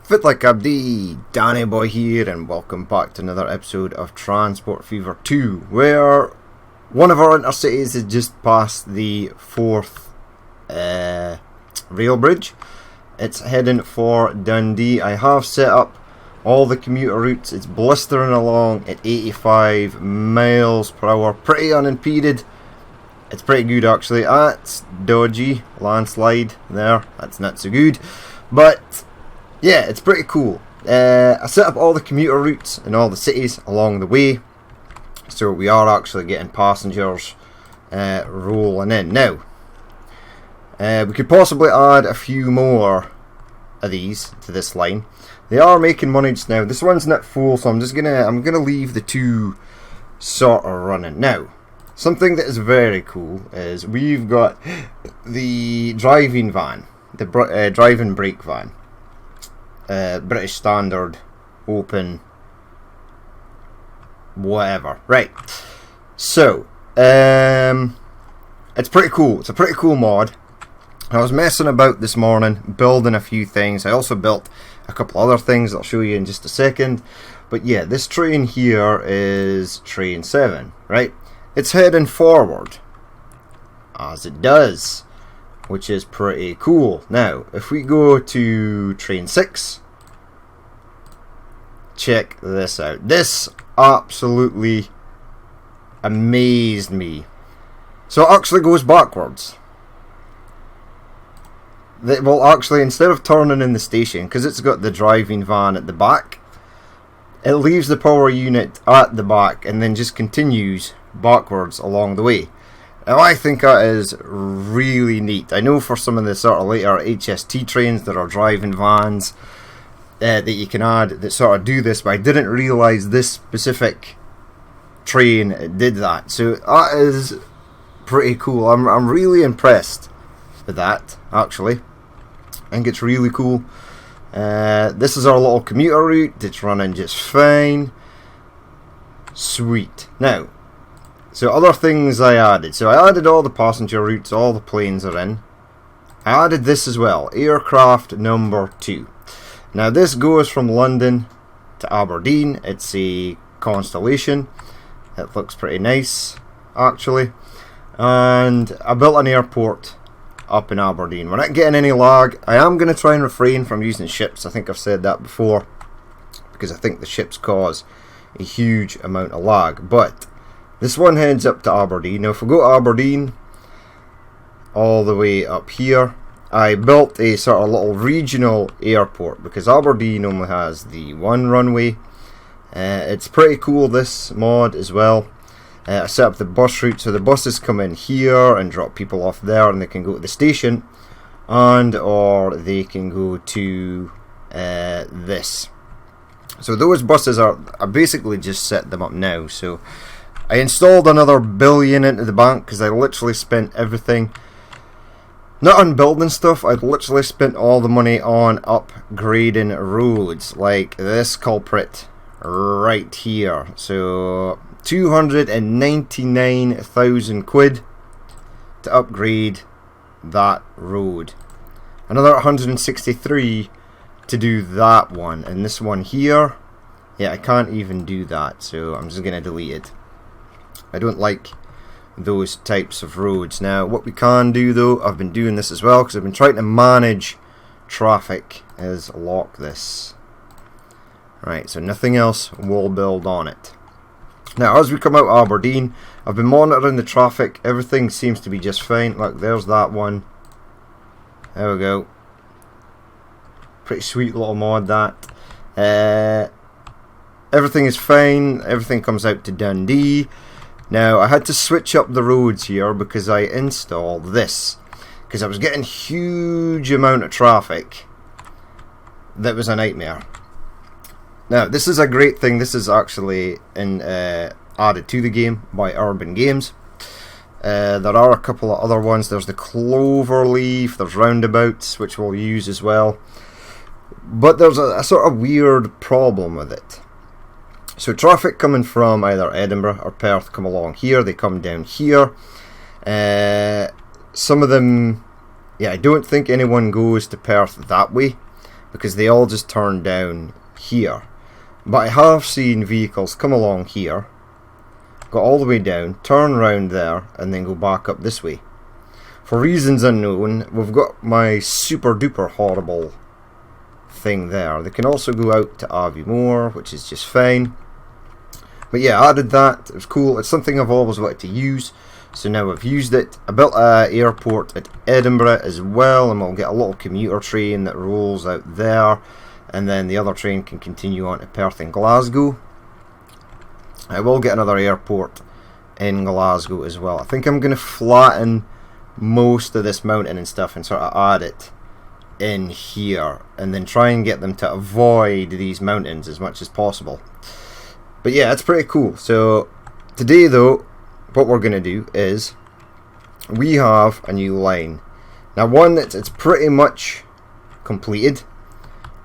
Fit like Abdi, Danny Boy here, and welcome back to another episode of Transport Fever 2, where one of our intercities has just passed the fourth rail bridge. It's heading for Dundee. I have set up all the commuter routes. It's blistering along at 85 miles per hour, pretty unimpeded. It's pretty good actually. That's dodgy, landslide there, that's not so good, but yeah, it's pretty cool. I set up all the commuter routes in all the cities along the way, so we are actually getting passengers rolling in. Now, we could possibly add a few more of these to this line. They are making money just now. This one's not full, so I'm gonna leave the two sort of running. Now, something that is very cool is we've got the driving van, the driving brake van. British Standard, open, whatever. Right. So, it's pretty cool. It's a pretty cool mod. I was messing about this morning, building a few things. I also built a couple other things I'll show you in just a second. But yeah, this train here is train 7, right? It's heading forward, as it does, which is pretty cool. Now, if we go to train 6, check this out. This absolutely amazed me. So it actually goes backwards. Well, actually, instead of turning in the station, because it's got the driving van at the back, it leaves the power unit at the back and then just continues backwards along the way. Now, I think that is really neat. I know for some of the sort of later HST trains there are driving vans that you can add that sort of do this, but I didn't realise this specific train did that. So that is pretty cool. I'm really impressed with that, actually. I think it's really cool. This is our little commuter route. It's running just fine. Sweet. Now, so other things I added. So I added all the passenger routes, all the planes are in. I added this as well, aircraft number 2. Now this goes from London to Aberdeen. It's a Constellation. It looks pretty nice, actually. And I built an airport up in Aberdeen. We're not getting any lag. I am going to try and refrain from using ships. I think I've said that before, because I think the ships cause a huge amount of lag. But this one heads up to Aberdeen. Now if we go to Aberdeen, all the way up here, I built a sort of little regional airport, because Aberdeen only has the one runway. It's pretty cool, this mod as well. I set up the bus route, so the buses come in here and drop people off there, and they can go to the station, and or they can go to this. So those buses I basically just set them up now. So I installed another $1 billion into the bank, because I literally spent everything, not on building stuff, I'd literally spent all the money on upgrading roads, like this culprit right here. So 299,000 quid to upgrade that road. Another 163 to do that one. And this one here, yeah, I can't even do that, so I'm just going to delete it. I don't like those types of roads. Now what we can do though, I've been doing this as well because I've been trying to manage traffic, is lock this. Right, so nothing else will build on it. Now as we come out of Aberdeen, I've been monitoring the traffic. Everything seems to be just fine. Look, there's that one. There we go. Pretty sweet little mod that. Everything is fine. Everything comes out to Dundee. Now I had to switch up the roads here because I installed this, because I was getting huge amount of traffic that was a nightmare. Now this is a great thing. This is actually added to the game by Urban Games. There are a couple of other ones. There's the Cloverleaf, there's roundabouts, which we'll use as well. But there's a sort of weird problem with it. So traffic coming from either Edinburgh or Perth come along here, they come down here. Some of them, yeah, I don't think anyone goes to Perth that way. because they all just turn down here. But I have seen vehicles come along here, go all the way down, turn around there, and then go back up this way. For reasons unknown, we've got my super duper horrible thing there. They can also go out to Aviemore, which is just fine. But yeah, I added that. It was cool. It's something I've always wanted to use, so now I've used it. I built an airport at Edinburgh as well, and we'll get a little commuter train that rolls out there, and then the other train can continue on to Perth and Glasgow. I will get another airport in Glasgow as well. I think I'm going to flatten most of this mountain and stuff and sort of add it in here, and then try and get them to avoid these mountains as much as possible. But yeah, it's pretty cool. So today though, what we're going to do is we have a new line. Now one, it's pretty much completed,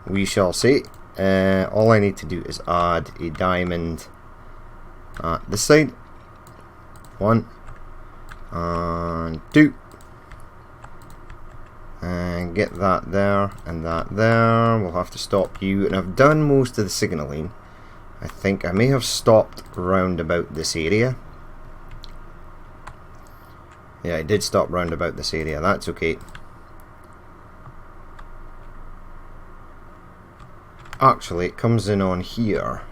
we shall say. All I need to do is add a diamond at this side. 1 and 2. And get that there and that there. We'll have to stop you. And I've done most of the signalling. I think I may have stopped round about this area. Yeah, I did stop round about this area. That's okay. Actually, it comes in on here.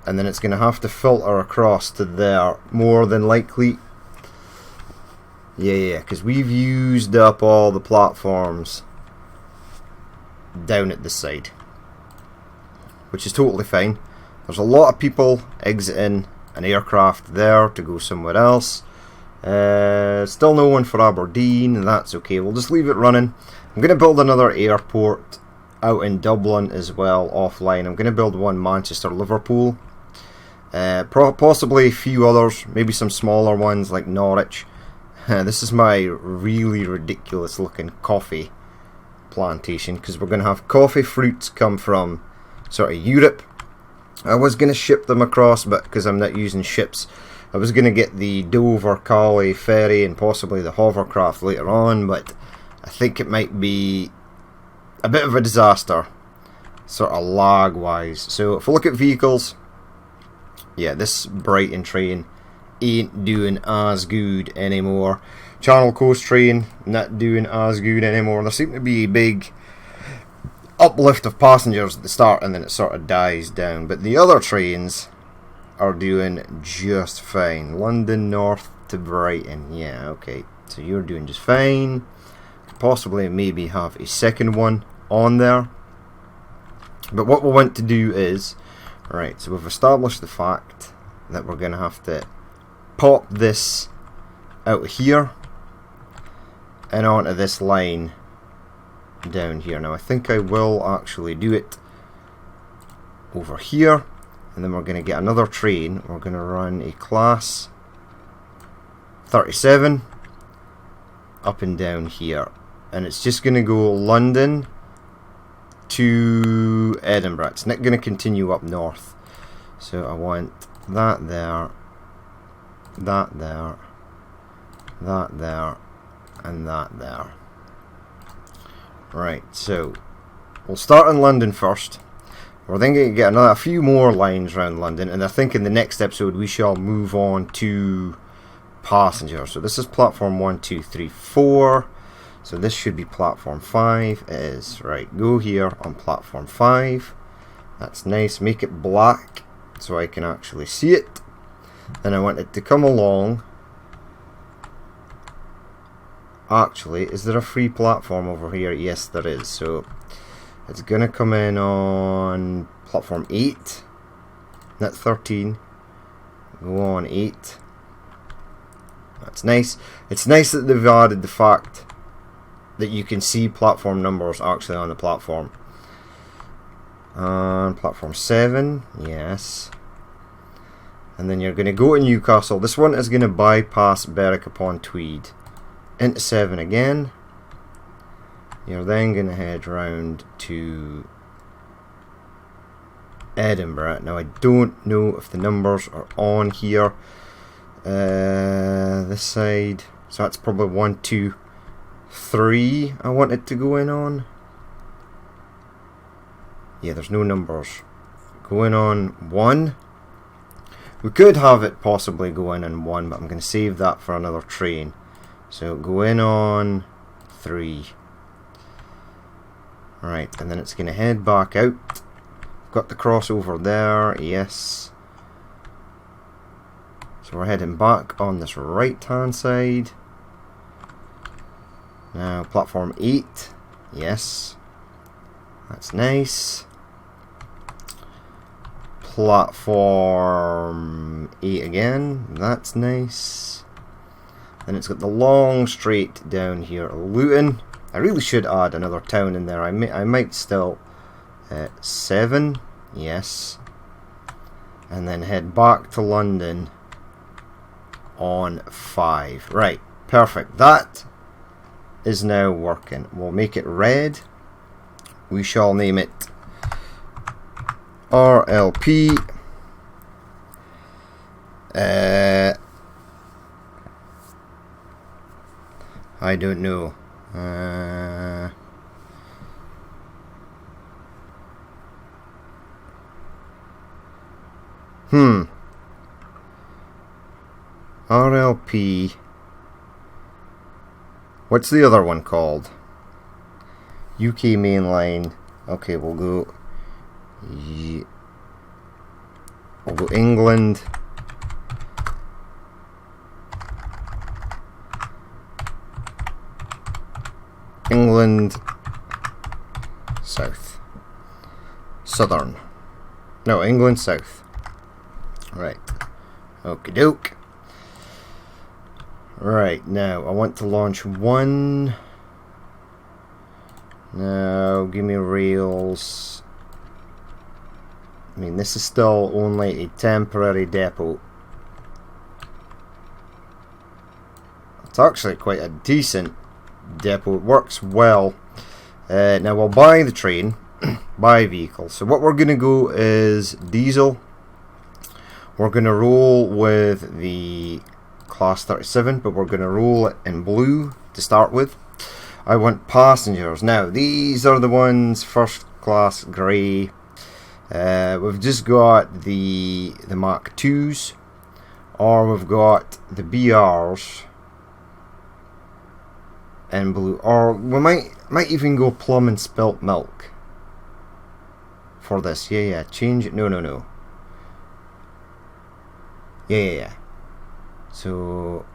And then it's going to have to filter across to there, more than likely. Yeah, because we've used up all the platforms down at this side, which is totally fine. There's a lot of people exiting an aircraft there to go somewhere else. Still no one for Aberdeen, and that's okay. We'll just leave it running. I'm going to build another airport out in Dublin as well, offline. I'm going to build one Manchester, Liverpool. Possibly a few others, maybe some smaller ones like Norwich. This is my really ridiculous looking coffee plantation, because we're going to have coffee fruits come from sort of Europe. I was going to ship them across, but because I'm not using ships, I was going to get the Dover Calais ferry and possibly the hovercraft later on, but I think it might be a bit of a disaster, sort of lag wise. So if we look at vehicles, yeah, this Brighton train ain't doing as good anymore. Channel Coast train, not doing as good anymore. There seemed to be a big uplift of passengers at the start, and then it sort of dies down. But the other trains are doing just fine. London North to Brighton, yeah, okay. So you're doing just fine. Could possibly maybe have a second one on there. But what we want to do is, right, so we've established the fact that we're going to have to pop this out here and onto this line down here. Now I think I will actually do it over here, and then we're going to get another train. We're going to run a class 37 up and down here, and it's just going to go London to Edinburgh. It's not going to continue up north. So I want that there, that there, that there, and that there. Right, so we'll start in London first. We're then going to get a few more lines around London, and I think in the next episode we shall move on to passengers. So this is platform 1, 2, 3, 4. So this should be platform 5. It is. Right, go here on platform 5. That's nice. Make it black so I can actually see it. Then I want it to come along. Actually, is there a free platform over here? Yes, there is. So it's going to come in on platform 8, not 13. Go on 8. That's nice. It's nice that they've added the fact that you can see platform numbers actually on the platform. On platform 7, yes. And then you're going to go to Newcastle. This one is going to bypass Berwick upon Tweed into 7 again. You're then going to head round to Edinburgh. Now I don't know if the numbers are on here. This side. So that's probably 1, 2, 3 I want it to go in on. Yeah, there's no numbers. Going on 1. We could have it possibly go in on 1, but I'm going to save that for another train. So go in on 3. Right, and then it's going to head back out. Got the crossover there, yes. So we're heading back on this right hand side. Now platform 8, yes. That's nice. Platform 8 again, that's nice. Then it's got the long straight down here, Luton. I really should add another town in there. I might still. 7, yes. And then head back to London on 5. Right, perfect. That is now working. We'll make it red. We shall name it RLP. I don't know. RLP. What's the other one called? UK Mainline. Okay, we'll go England. England South. Southern. No, England South. Right. Okie doke. Right, now I want to launch 1. Now give me rails. I mean, this is still only a temporary depot. It's actually quite a decent depot. It works well. Now we'll buy the train, buy vehicle. So what we're going to go is diesel. We're going to roll with the Class 37, but we're going to roll it in blue to start with. I want passengers. Now these are the ones first class grey. We've just got the Mark IIs, or we've got the BRs in blue, or we might even go plum and spilt milk for this. Yeah, change it. No. Yeah. So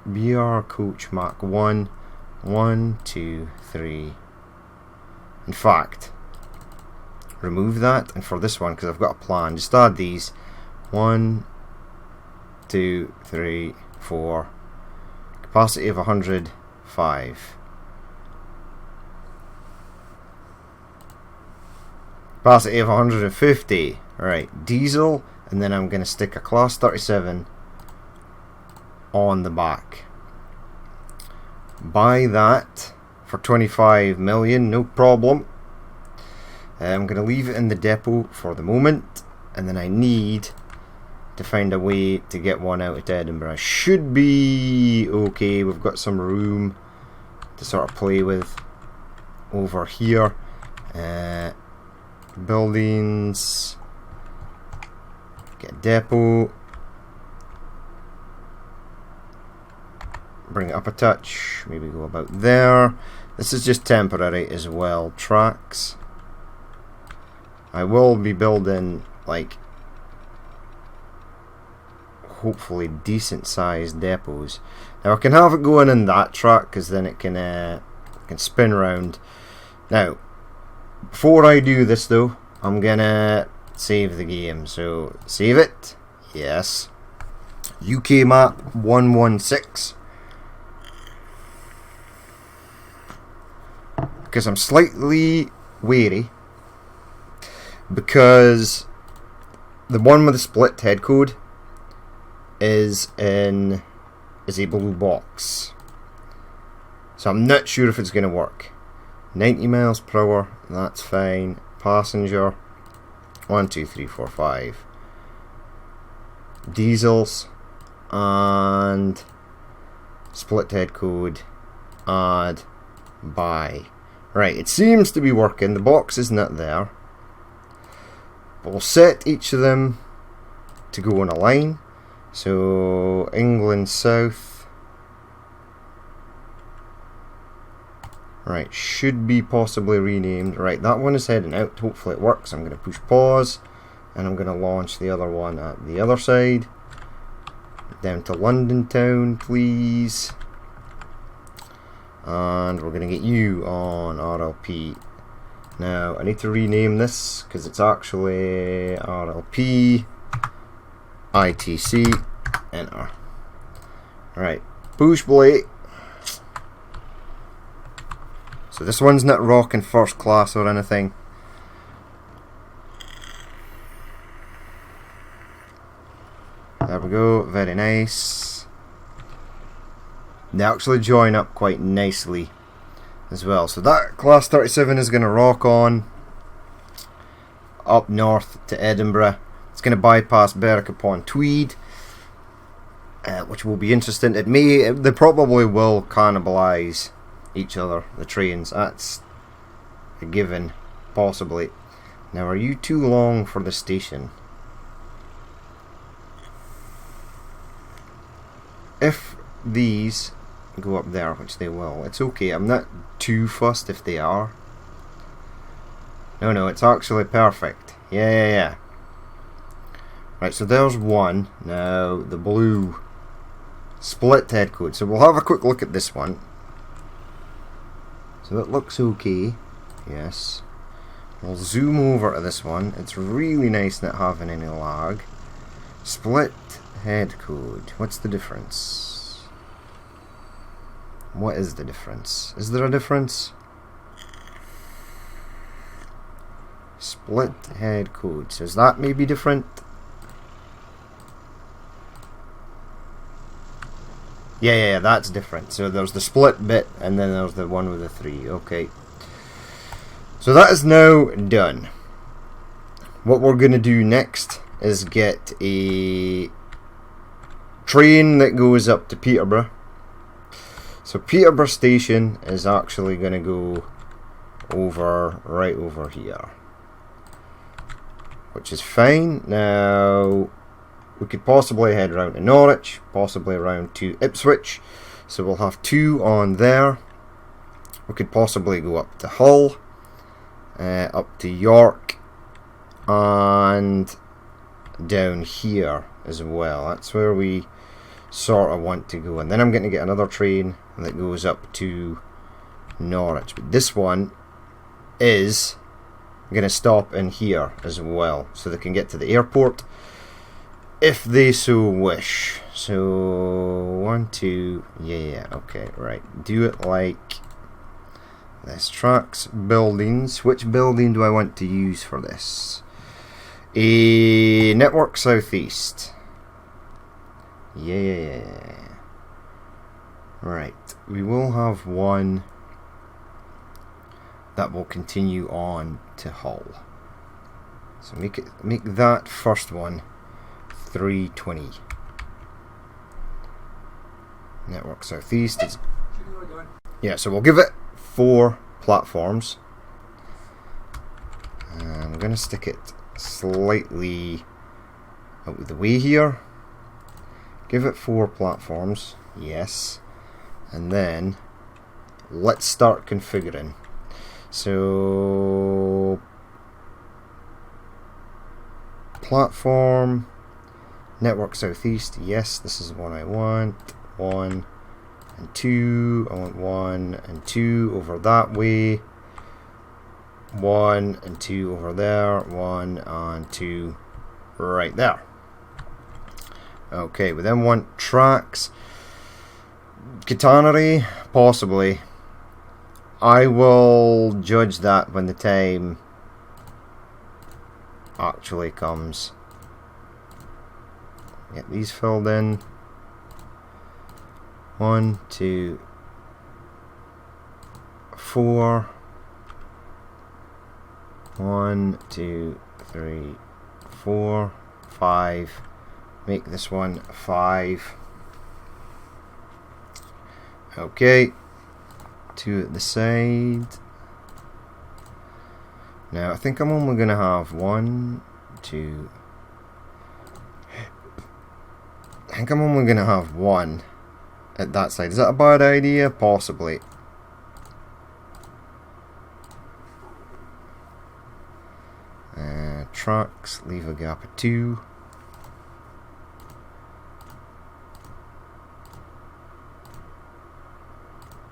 BR coach Mark 1, 1, 2, 3. In fact, remove that, and for this one, because I've got a plan, just add these 1, 2, 3, 4. Capacity of 105. Capacity of 150. Right, diesel, and then I'm going to stick a Class 37 on the back. Buy that for 25 million, no problem. I'm going to leave it in the depot for the moment, and then I need to find a way to get one out at Edinburgh. Should be okay. We've got some room to sort of play with over here. Buildings, get a depot, bring it up a touch, maybe go about there. This is just temporary as well. Tracks. I will be building, like, hopefully decent sized depots. Now I can have it going in that track, because then it can spin around. Now before I do this though, I'm gonna save the game. So save it, yes. UK map 116, because I'm slightly wary, because the one with the split head code is a blue box, so I'm not sure if it's going to work. 90 miles per hour, that's fine. Passenger 1, 2, 3, 4, 5. Diesels and split head code, add, buy. Right, it seems to be working. The box is not there. But we'll set each of them to go on a line. So England South, right, should be possibly renamed. Right, that one is heading out. Hopefully it works. I'm going to push pause, and I'm going to launch the other one at the other side. Down to London Town, please. And we're going to get you on RLP. Now I need to rename this because it's actually RLP ITC. Enter. Right, push play. So this one's not rocking first class or anything. There we go, very nice. They actually join up quite nicely as well. So that class 37 is going to rock on up north to Edinburgh. It's going to bypass Berwick upon Tweed, which will be interesting. They probably will cannibalise each other, the trains. That's a given, possibly. Now, are you too long for the station? If these go up there, which they will, it's okay. I'm not too fussed if they are. No, it's actually perfect. Yeah. Right, so there's one. Now, the blue split head code. So we'll have a quick look at this one. So it looks okay. Yes. We'll zoom over to this one. It's really nice not having any lag. Split head code. What's the difference? What is the difference? Is there a difference? Split head code. So is that maybe different? Yeah, that's different. So there's the split bit, and then there's the one with the 3. Okay. So that is now done. What we're going to do next is get a train that goes up to Peterborough. So Peterborough station is actually going to go right over here, which is fine. Now we could possibly head round to Norwich, possibly around to Ipswich, so we'll have 2 on there. We could possibly go up to Hull, up to York, and down here as well. That's where we sort of want to go. And then I'm going to get another train that goes up to Norwich, but this one is going to stop in here as well, so they can get to the airport if they so wish. So 1, 2, yeah, okay, right. Do it like this. Tracks, buildings. Which building do I want to use for this? A Network Southeast. Yeah. Right. We will have one that will continue on to Hull. So make that first one 320. Network Southeast. Yeah, so we'll give it 4 platforms. I'm going to stick it slightly out of the way here. Give it 4 platforms. Yes. And then let's start configuring. So platform Network Southeast. Yes, this is the one I want. 1 and 2. I want 1 and 2 over that way. 1 and 2 over there. 1 and 2 right there. Okay, we then want tracks. Catenary, possibly. I will judge that when the time actually comes. Get these filled in. 1, 2, 4. 1, 2, 3, 4, 5. Make this one 5. Okay. 2 at the side. Now I think I'm only going to have 1, 2. I think I'm only going to have one at that side. Is that a bad idea? Possibly. Tracks, leave a gap of 2.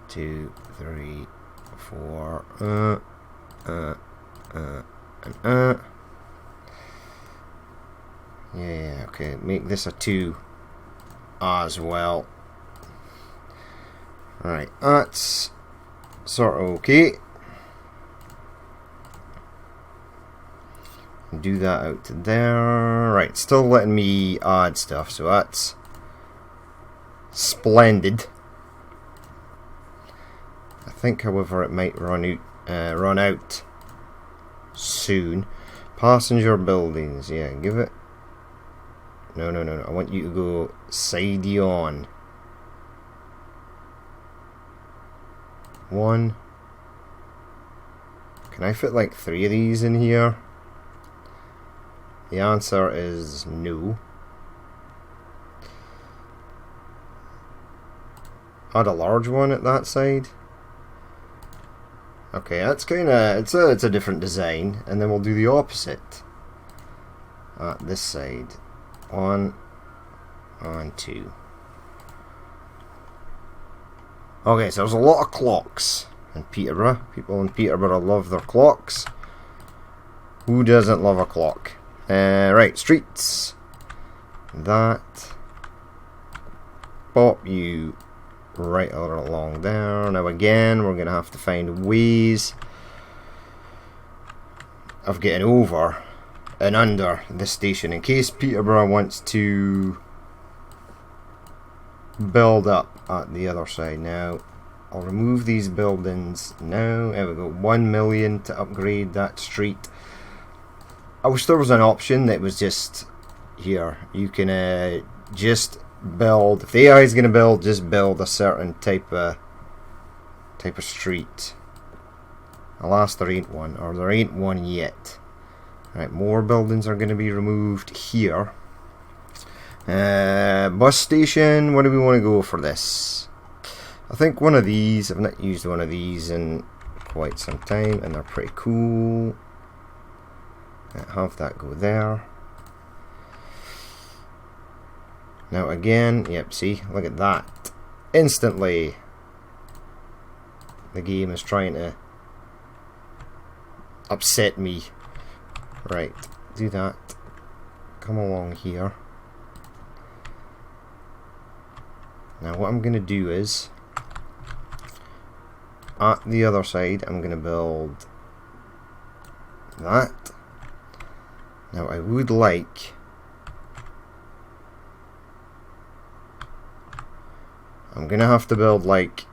2, 3, 4. Yeah, okay, make this a 2 as well. Right, that's sort of okay. Do that out to there. Right, still letting me add stuff, so that's splendid. I think, however, it might run out soon. Passenger buildings, yeah, give it. No. I want you to go side on. 1. Can I fit like 3 of these in here? The answer is no. Add a large one at that side. Okay, that's kinda, it's a different design, and then we'll do the opposite at this side. 1 and 2. Okay, so there's a lot of clocks in Peterborough. People in Peterborough love their clocks. Who doesn't love a clock? Right, streets. That. Pop you right along there. Now again, we're going to have to find ways of getting over and under this station in case Peterborough wants to build up at the other side. Now, I'll remove these buildings now. There we go, 1 million to upgrade that street. I wish there was an option that was just here. You can just build, if the AI is going to build, just build a certain type of street. Alas, there ain't one, or there ain't one yet. Right, more buildings are going to be removed here. Bus station, what do we want to go for this? I think one of these. I've not used one of these in quite some time, and they're pretty cool. Have that go there. Now again, yep, see, look at that. Instantly the game is trying to upset me. Right, do that. Come along here. Now what I'm going to do is, at the other side, I'm going to build that. Now I would like, I'm going to have to build like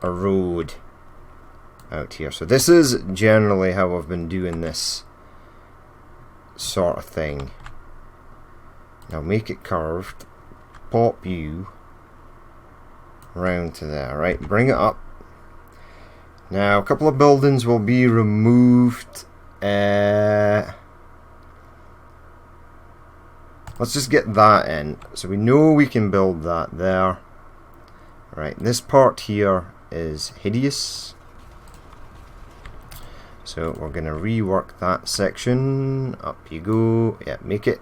a road out here. So this is generally how I've been doing this sort of thing. Now make it curved, pop you round to there, right? Bring it up. Now a couple of buildings will be removed. Let's just get that in, so we know we can build that there. Right, this part here is hideous, so we're going to rework that section. Up you go. Yeah, make it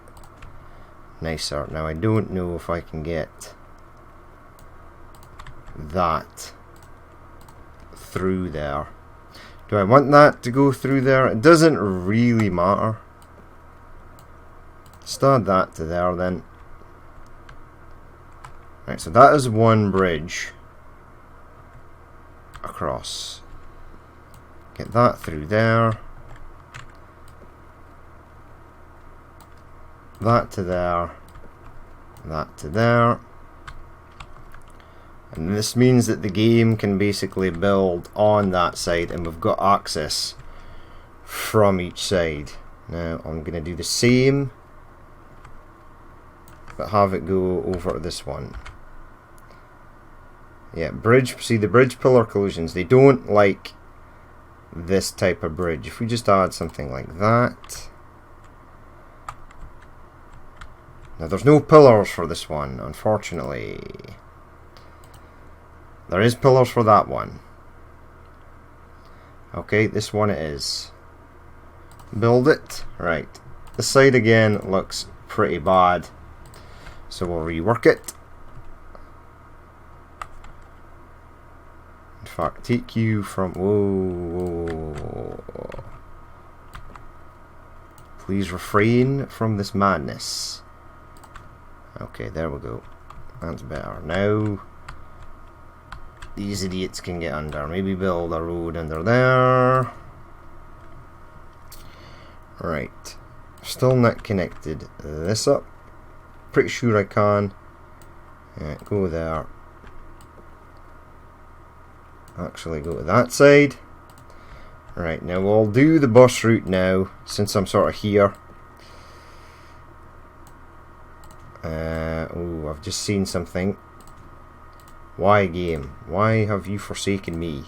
nicer. Now I don't know if I can get that through there. Do I want that to go through there? It doesn't really matter. Start that to there then. Right, so that is one bridge across. Get that through there. That to there. That to there. And this means that the game can basically build on that side, and we've got access from each side. Now I'm going to do the same, but have it go over to this one. Yeah, bridge, see the bridge pillar collisions, they don't like this type of bridge. If we just add something like that, Now there's no pillars for this one, unfortunately. There is pillars for that one. Okay, this one it is. Build it. Right. This side again looks pretty bad. So we'll rework it. In fact, take you from... Whoa. Please refrain from this madness. Okay, there we go. That's better. Now, these idiots can get under. Maybe build a road under there. Right. Still not connected this up. Pretty sure I can. Go there. Actually go to that side. Right, now we'll do the bus route now, since I'm sort of here. Oh, I've just seen something. Why, game? Why have you forsaken me?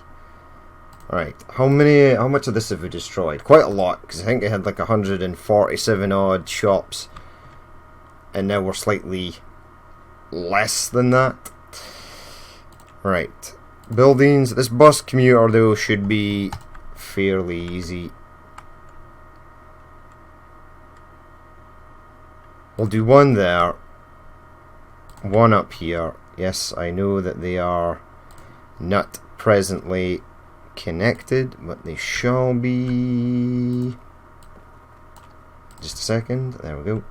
Right, how much of this have we destroyed? Quite a lot, because I think it had like 147 odd shops. And now we're slightly less than that. Right. Buildings. This bus commuter though should be fairly easy. We'll do one there. One up here. Yes, I know that they are not presently connected, but they shall be. Just a second. There we go.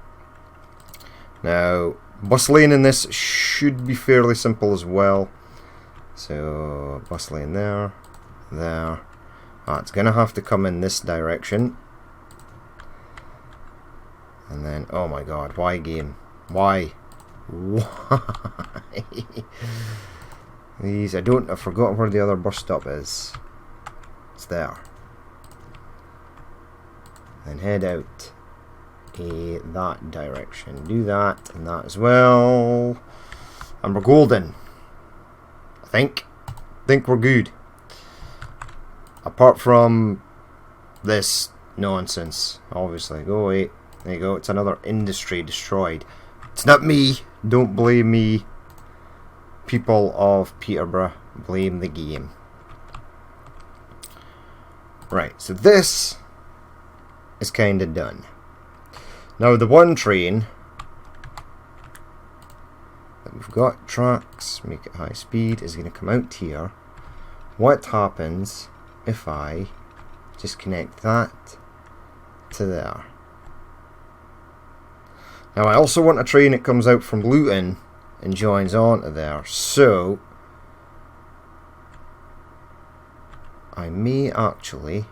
Now, bus lane in this should be fairly simple as well. So, bus lane there, there. It's going to have to come in this direction. And then, oh my god, why game? Why? Why? I've forgotten where the other bus stop is. It's there. Then head out that direction. Do that and that as well. And we're golden. I think we're good. Apart from this nonsense, obviously. Go away. There you go. It's another industry destroyed. It's not me. Don't blame me. People of Peterborough, blame the game. Right, so this is kind of done. Now the one train that we've got, tracks, make it high speed, is going to come out here. What happens if I just connect that to there? Now I also want a train that comes out from Luton and joins onto there, so I may actually,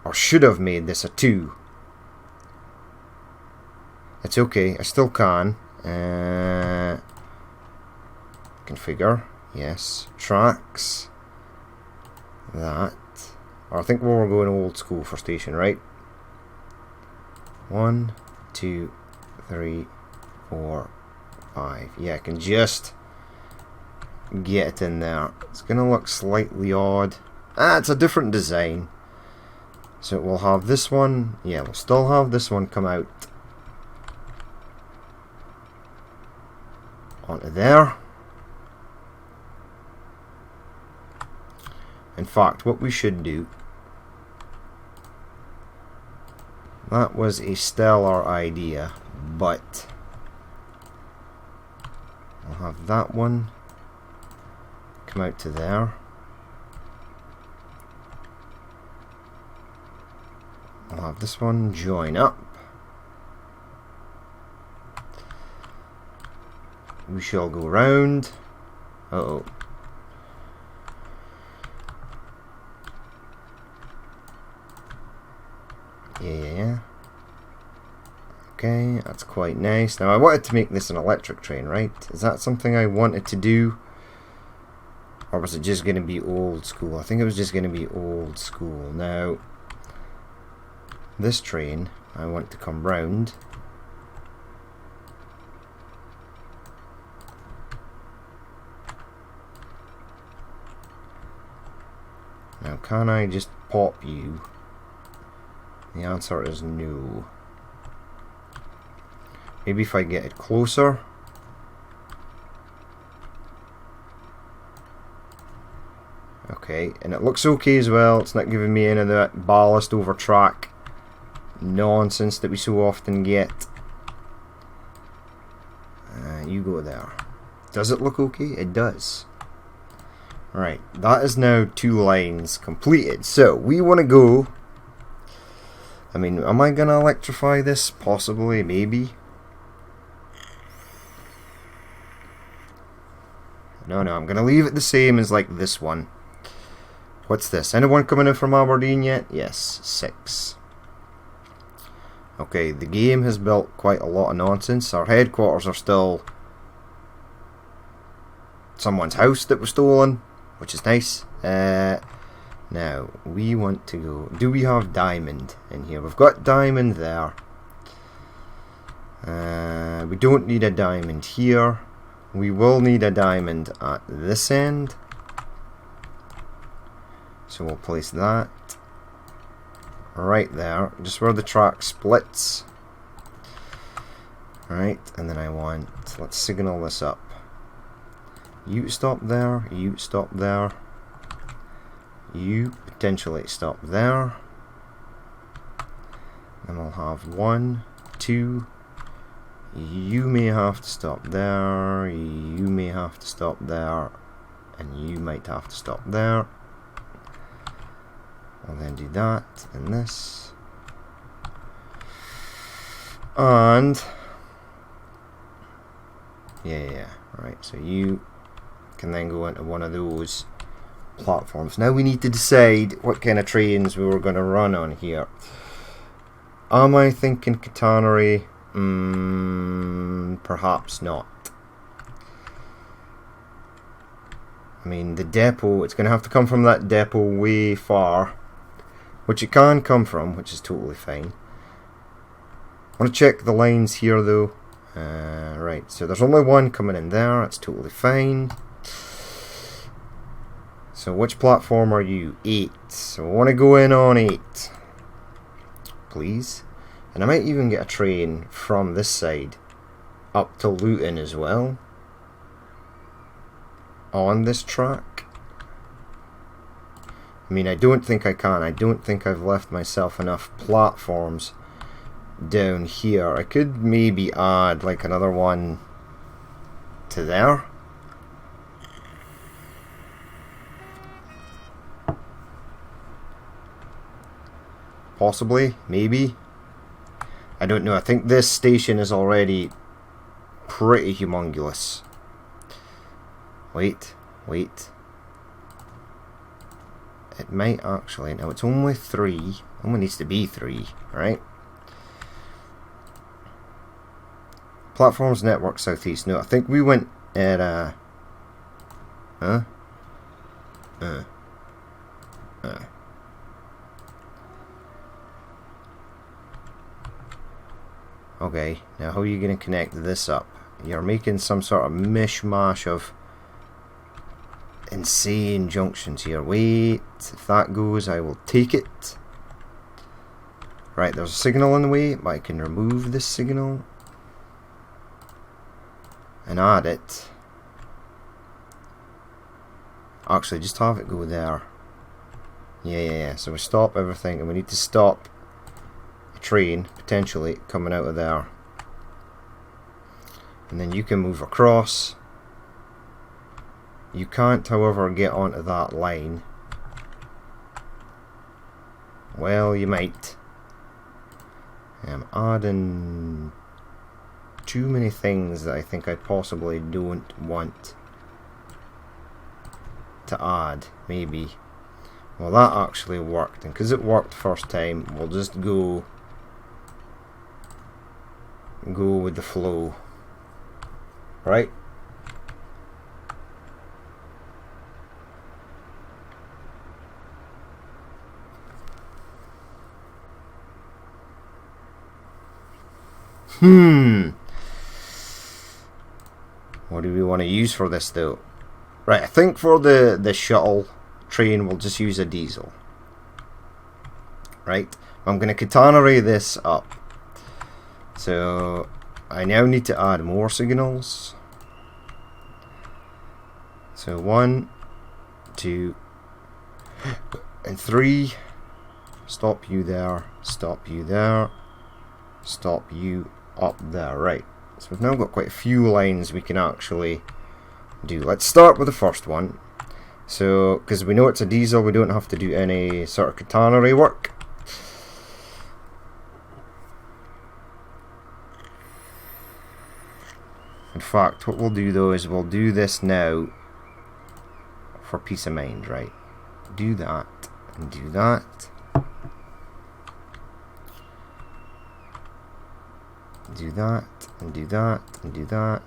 or should have made this a 2. It's okay, I still can. Configure, yes, tracks, that, or I think we're going old school for station, right? 1, 2, 3, 4, 5. Yeah, I can just get it in there. It's gonna look slightly odd. It's a different design. So we'll have this one. Yeah, we'll still have this one come out onto there. In fact, what we should do, that was a stellar idea, but I'll have that one come out to there. I'll have this one join up. We shall go round. Uh-oh. Yeah. Okay, that's quite nice. Now I wanted to make this an electric train, right? Is that something I wanted to do? Or was it just going to be old school? I think it was just going to be old school. Now, this train, I want to come round. Now, can I just pop you? The answer is no. Maybe if I get it closer. Okay, and it looks okay as well. It's not giving me any of that ballast over track nonsense that we so often get. You go there. Does it look okay? It does. Right, that is now 2 lines completed. So we want to go. I mean, am I gonna electrify this? Possibly, maybe. No, I'm gonna leave it the same as like this one. What's this? Anyone coming in from Aberdeen yet? Yes, 6. Okay, the game has built quite a lot of nonsense. Our headquarters are still someone's house that was stolen, which is nice. Now, we want to go... Do we have diamond in here? We've got diamond there. We don't need a diamond here. We will need a diamond at this end. So we'll place that right there, just where the track splits. Right, and then I want... Let's signal this up. You stop there, you stop there. You potentially stop there. And we'll have 1, 2. You may have to stop there. You may have to stop there. And you might have to stop there. I'll then do that and this. And... Yeah. Right, so you can then go into one of those platforms. Now we need to decide what kind of trains we were going to run on here. Am I thinking catenary? Perhaps not. I mean, the depot, it's going to have to come from that depot way far, which it can come from, which is totally fine. I want to check the lines here though. Right, so there's only one coming in there, that's totally fine. So which platform are you? 8. So I want to go in on 8. Please. And I might even get a train from this side up to Luton as well. On this track. I mean, I don't think I can. I don't think I've left myself enough platforms down here. I could maybe add like another one to there. Possibly, maybe. I don't know. I think this station is already pretty humongous. Wait. It might actually. No, it's only 3. Only needs to be 3, right? Platforms Network Southeast. No, I think we went at Okay, now how are you going to connect this up? You're making some sort of mishmash of insane junctions here. Wait, if that goes, I will take it. Right, there's a signal in the way, but I can remove this signal and add it. Actually, just have it go there. Yeah. So we stop everything, and we need to stop train potentially coming out of there, and then you can move across. You can't, however, get onto that line. Well, you might. I'm adding too many things that I think I possibly don't want to add. Maybe. Well, that actually worked, and because it worked first time, we'll just go with the flow, right? What do we want to use for this though? Right, I think for the shuttle train we'll just use a diesel. Right? I'm going to catenary this up. So I now need to add more signals. So 1, 2, and 3. Stop you there, stop you there, stop you up there. Right, so we've now got quite a few lines we can actually do. Let's start with the first one. So, because we know it's a diesel, we don't have to do any sort of catenary work. In fact, what we'll do though is we'll do this now for peace of mind, right? Do that, and do that. Do that, and do that, and do that,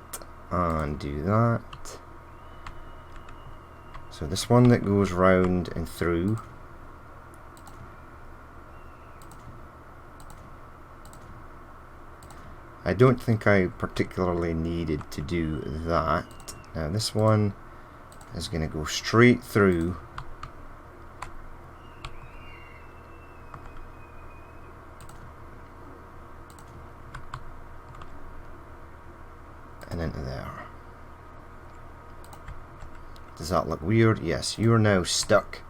and do that. So this one that goes round and through. I don't think I particularly needed to do that. Now this one is going to go straight through. And into there. Does that look weird? Yes, you're now stuck.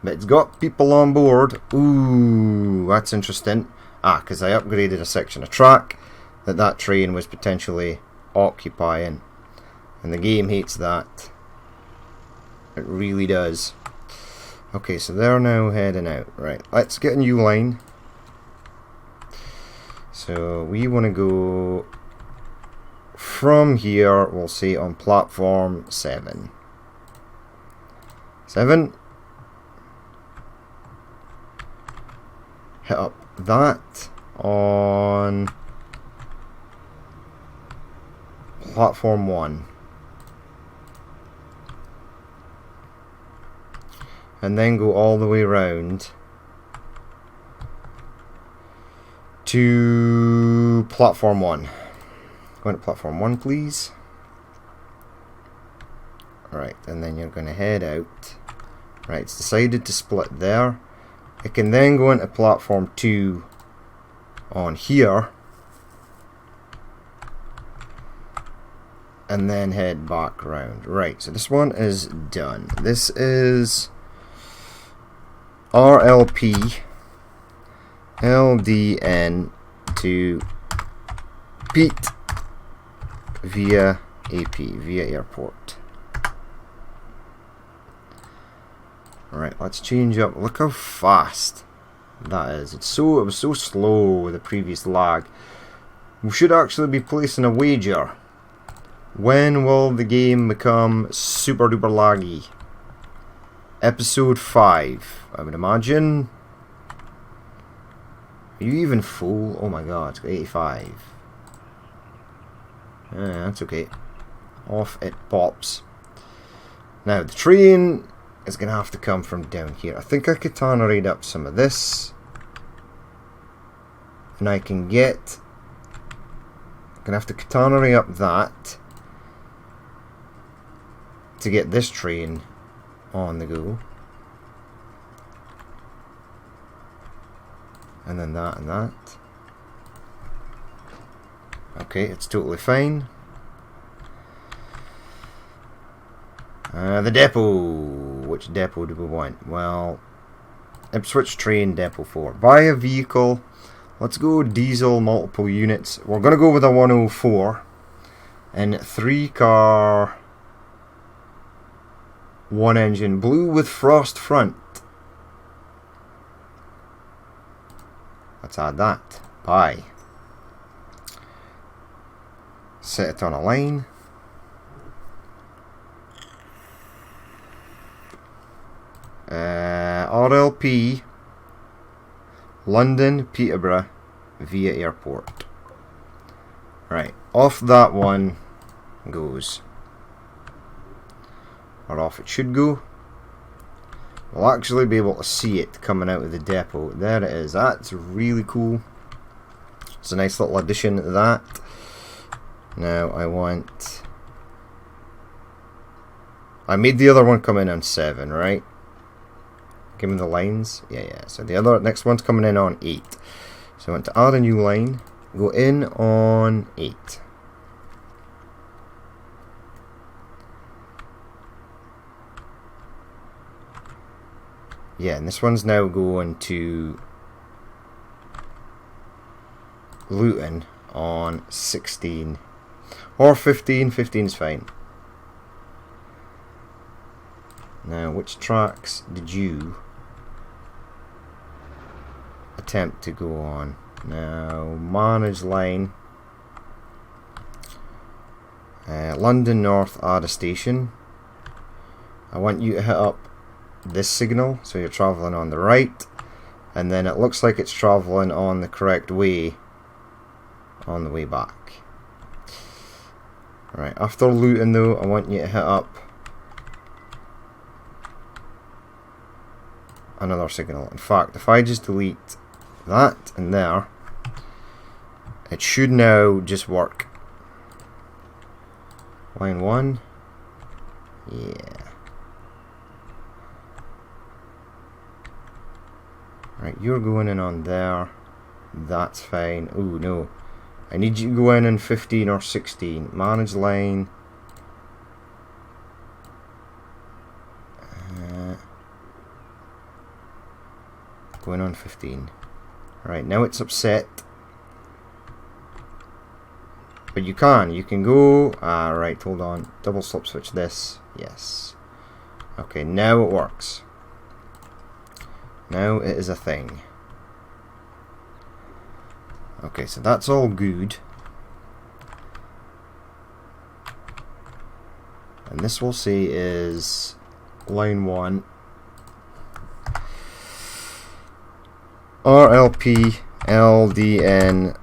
But it's got people on board. Ooh, that's interesting. Ah, because I upgraded a section of track that train was potentially occupying. And the game hates that. It really does. Okay, so they're now heading out. Right, let's get a new line. So we want to go from here, we'll say on platform 7. 7. Hit up that on platform 1. And then go all the way around to platform 1. Go to platform 1, please. Right, and then you're going to head out. Right, it's decided to split there. It can then go into platform 2 on here. And then head back around. Right, so this one is done. This is RLP LDN to Pete via AP, via airport. Alright, let's change up. Look how fast that is. It was so slow with the previous lag. We should actually be placing a wager. When will the game become super duper laggy? Episode 5, I would imagine. Are you even full? Oh my god, it's got 85. That's okay. Off it pops. Now, the train is going to have to come from down here. I think I catenaried up some of this. And I can get... I'm going to have to catenary up that to get this train on the go. And then that and that. Okay, it's totally fine. The depot. Which depot do we want? Well, Ipswich train depot 4. Buy a vehicle. Let's go diesel multiple units. We're going to go with a 104. And 3-car, 1-engine. Blue with frost front. Let's add that. Buy. Set it on a line. RLP London Peterborough via airport. Right, off that one goes. Or off it should go. We'll actually be able to see it coming out of the depot. There it is. That's really cool. It's a nice little addition to that. Now I made the other one come in on 7, right? Give me the lines. Yeah. So the next one's coming in on 8. So I want to add a new line. go in on 8. Yeah, and this one's now going to Luton on 16. Or 15. 15 is fine. Now, which tracks did you attempt to go on? Now, manage line. London North, add a station. I want you to hit up this signal, so you're travelling on the right, and then it looks like it's travelling on the correct way on the way back. Right, after Luton though, I want you to hit up another signal. In fact, if I just delete that and there, it should now just work. Line 1. Yeah. Right, you're going in on there. That's fine. Oh no. I need you to go in 15 or 16. Manage line. Going on 15. Right, now it's upset. But you can go. Right, hold on. Double slip switch this. Yes. Okay, now it works. Now it is a thing. Okay, so that's all good. And this we'll see is line 1. RLP LDN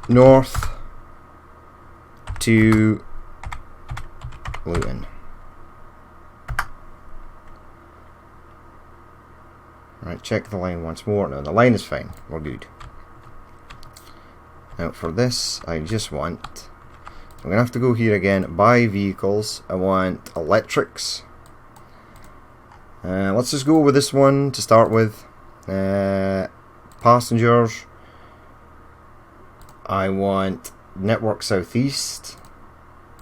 North to Luton. Right, check the line once more. No, the line is fine. We're good. Now for this, I just want... I'm going to have to go here again. Buy vehicles. I want electrics. Let's just go with this one to start with. Passengers. I want Network Southeast.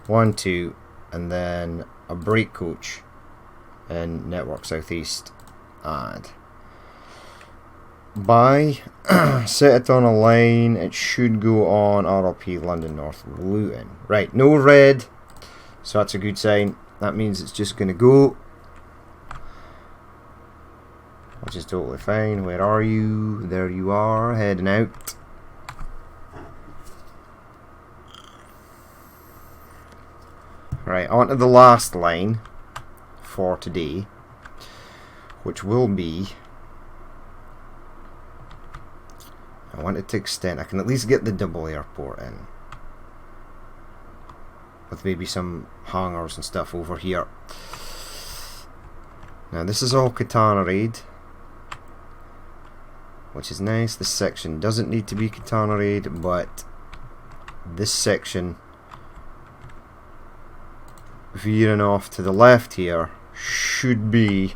1, 2. And then a break coach in Network Southeast. Add. Buy, set it on a line, it should go on RLP London North Luton. Right, no red, so that's a good sign. That means it's just going to go, which is totally fine. Where are you? There you are, heading out. Right, on to the last line for today, which will be... I want it to extend. I can at least get the double airport in. With maybe some hangars and stuff over here. Now this is all Katana Raid. Which is nice. This section doesn't need to be Katana Raid, but this section veering off to the left here should be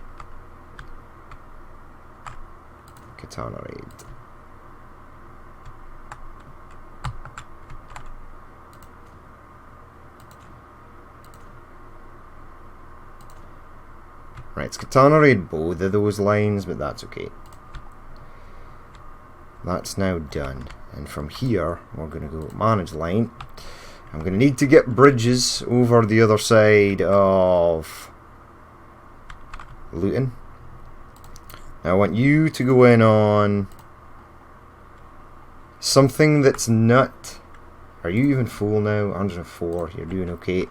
Katana Raid. Right, it's Katana Raid both of those lines, but that's okay. That's now done. And from here, we're going to go manage line. I'm going to need to get bridges over the other side of Luton. Now I want you to go in on something that's not... Are you even full now? 104, you're doing okay.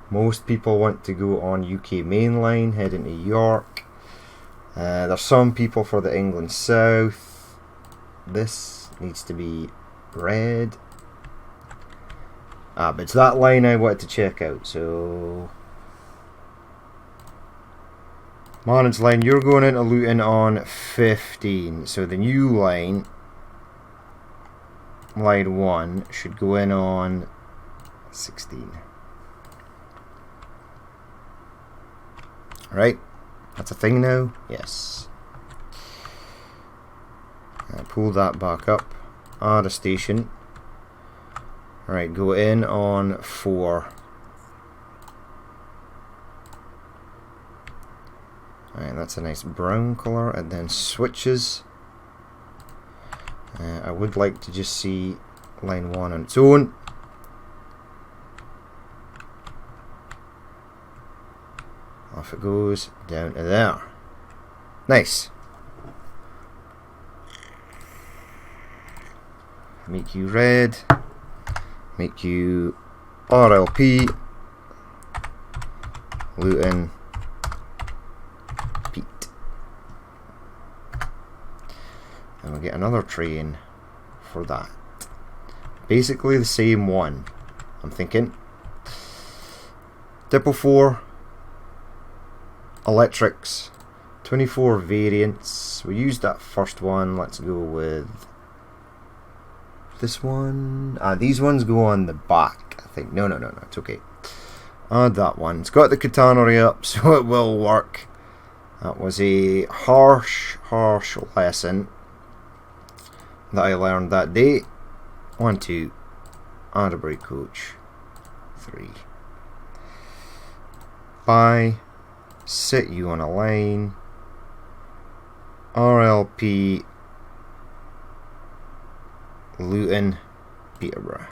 Most people want to go on UK main line, heading to York. There's some people for the England South. This needs to be red. But it's that line I wanted to check out, so... Manage line, you're going into Luton on 15. So the new line, line 1, should go in on 16. Right, that's a thing now. Yes. Pull that back up. Add a station. Right, go in on 4. Alright, that's a nice brown colour, and then switches. I would like to just see line 1 on its own. Off it goes, down to there. Nice. Make you red. Make you RLP. Luton. Pete. And we'll get another train for that. Basically the same one, I'm thinking. Depot 4. Electrics. 24 variants. We used that first one. Let's go with this one. These ones go on the back, I think. No, it's okay. Add that one. It's got the catenary up, so it will work. That was a harsh lesson that I learned that day. 1, 2. Add a brake coach. 3. Buy. Set you on a line. RLP. Luton, Peterborough.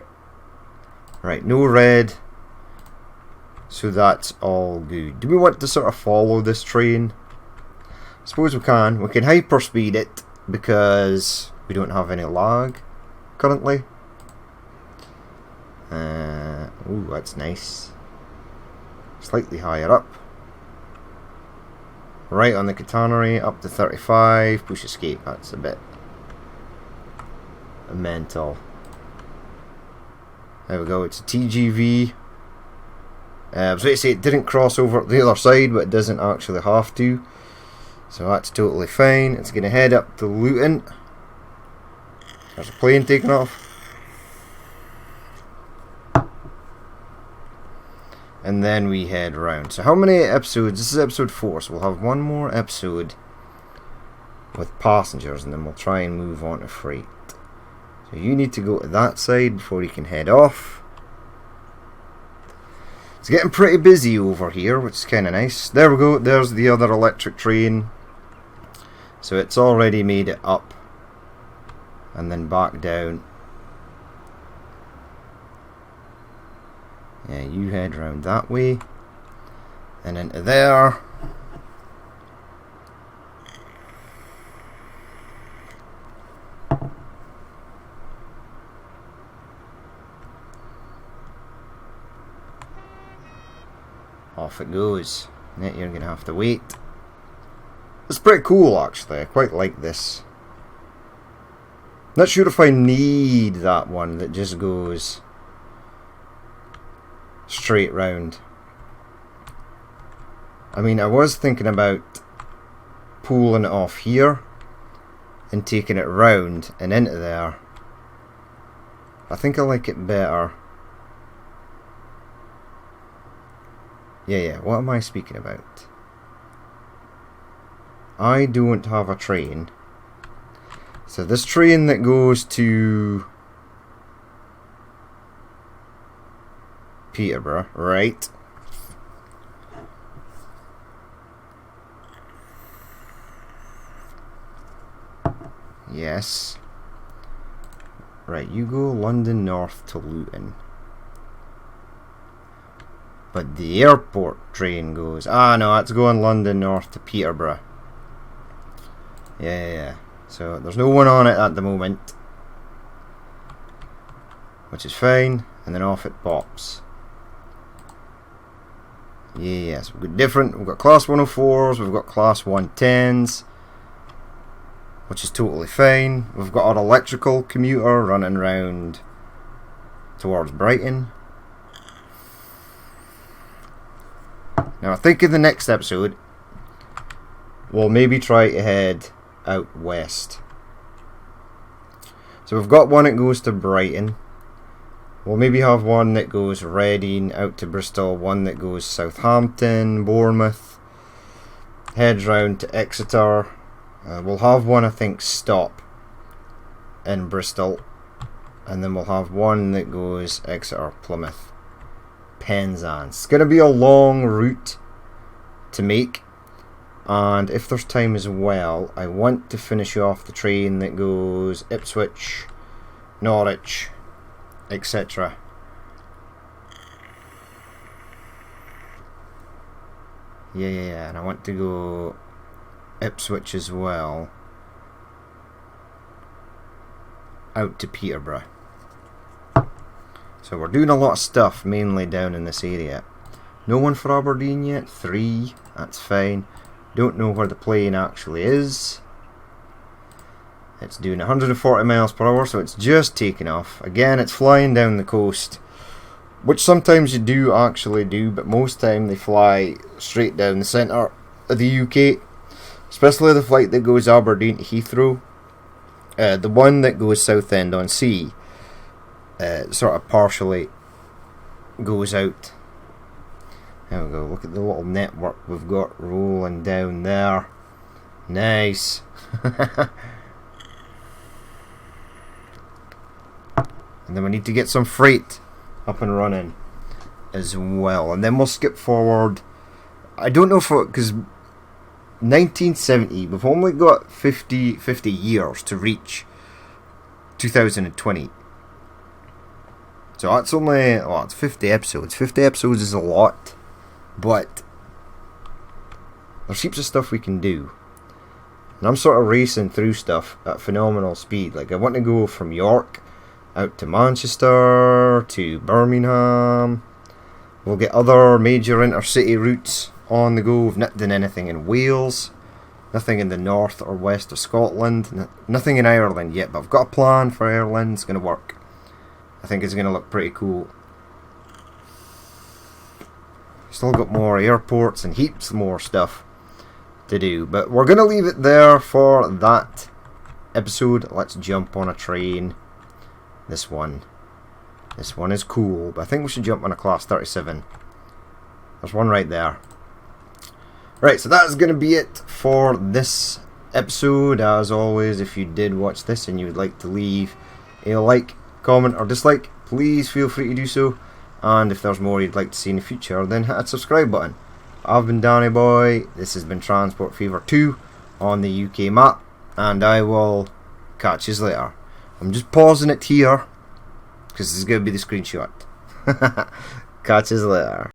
Right, no red. So that's all good. Do we want to sort of follow this train? I suppose we can. We can hyperspeed it because we don't have any lag currently. Ooh, that's nice. Slightly higher up. Right on the catenary, up to 35. Push escape, that's a bit mental. There we go, it's a TGV. I was going to say it didn't cross over the other side, but it doesn't actually have to. So that's totally fine. It's going to head up to Luton. There's a plane taking off. And then we head round. So how many episodes? This is episode 4, so we'll have one more episode with passengers, and then we'll try and move on to freight. So you need to go to that side before you can head off. It's getting pretty busy over here, which is kind of nice. There we go, there's the other electric train. So it's already made it up and then back down. Yeah, you head round that way and into there. Off it goes. Now you're going to have to wait. It's pretty cool actually, I quite like this. Not sure if I need that one that just goes straight round. I mean, I was thinking about pulling it off here and taking it round and into there. I think I like it better. Yeah, what am I speaking about? I don't have a train. So this train that goes to Peterborough, right? Yes. Right, you go London North to Luton. But the airport train goes... Ah, no, that's going London North to Peterborough. Yeah. So there's no one on it at the moment. Which is fine. And then off it pops. Yes, we've got different. We've got class 104s, we've got class 110s. Which is totally fine. We've got our electrical commuter running round towards Brighton. Now I think in the next episode we'll maybe try to head out west. So we've got one that goes to Brighton. We'll maybe have one that goes Reading out to Bristol, one that goes Southampton, Bournemouth, heads round to Exeter. We'll have one I think stop in Bristol, and then we'll have one that goes Exeter, Plymouth, Penzance. It's going to be a long route to make, and if there's time as well, I want to finish off the train that goes Ipswich, Norwich, etc. Yeah, and I want to go Ipswich as well, out to Peterborough. So we're doing a lot of stuff, mainly down in this area. No one for Aberdeen yet? 3, that's fine. Don't know where the plane actually is. It's doing 140 miles per hour, so it's just taking off. Again, it's flying down the coast, which sometimes you do actually do, but most time they fly straight down the centre of the UK. Especially the flight that goes Aberdeen to Heathrow. The one that goes Southend-on-Sea sort of partially goes out. There we go, look at the little network we've got rolling down there. Nice. And then we need to get some freight up and running as well. And then we'll skip forward. I don't know if, because 1970, we've only got 50 years to reach 2020. So that's only, well, it's 50 episodes. 50 episodes is a lot, but there's heaps of stuff we can do. And I'm sort of racing through stuff at phenomenal speed. Like, I want to go from York out to Manchester, to Birmingham. We'll get other major intercity routes on the go. We've not done anything in Wales, nothing in the north or west of Scotland, nothing in Ireland yet, but I've got a plan for Ireland. It's going to work. I think it's going to look pretty cool. Still got more airports and heaps more stuff to do, but we're going to leave it there for that episode. Let's jump on a train. This one is cool, but I think we should jump on a Class 37. There's one right there. Right, so that is going to be it for this episode. As always, if you did watch this and you would like to leave a like, comment or dislike, please feel free to do so. And if there's more you'd like to see in the future, then hit that subscribe button. I've been Danny Boy, this has been Transport Fever 2 on the UK map, and I will catch you later. I'm just pausing it here because this is going to be the screenshot. Catch you later.